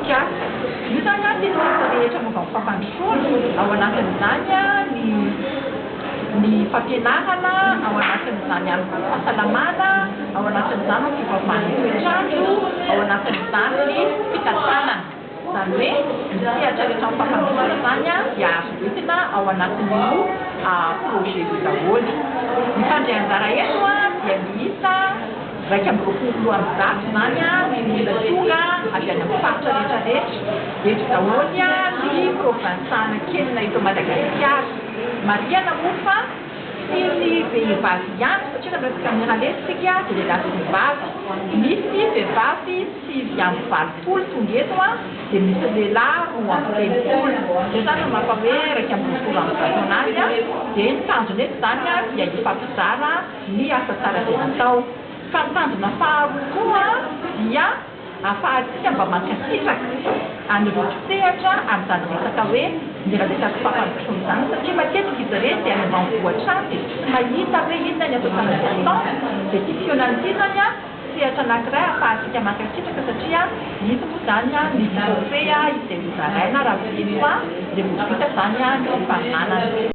sika. Io zany a tena rehetra momba ny fampandrosoana ao anatin'izany a ny fampianarana, ao anatin'izany ihany koa fahasalamana, ao anatin'izany ny fivavahana toetrandro, ao anatin'izany ny fitantanana. Zany hoe misehatra rehetra amin'ny fampandrosoana zany a dia azo entina ao anatin'io projet io daholo. Ny fandray anjara eto a dia miisa 20 amby zato zany a ny olona tonga avy any amin'ny faritra rehetrarehetra eto daholo a ny province Anankely eto Madagasikara. Marihana moa fa sy ny vehivavy ihany satria raha resaka amin'ny halesika dia lehilahy sy vehivavy. Misy vehivavy 6 tonga eto a dia misy lehilahy 3 dia zany mafa hoe 20 amby zato anazy a dia ny tanjony eto zany a dia hifampizara ny asa tsara izay natao. Fa ny tanjona faharoa koa dia ahafahantsika mba mankasitraka an'ireo mpitehatra amin'izany resaka hoe ny resaka fampandrosoana izany satria matetika izy ireny dia any ambanivohitra any dia tsy mahita hoe inona ny asa tsara izay atao dia ity fihaonan'ity zany a sehatra anankiray ahafahantsika mankasitraka satria misy moa zany a misy forfait izay hozaraina raha vita fa rehefa vita zany a ny fananana.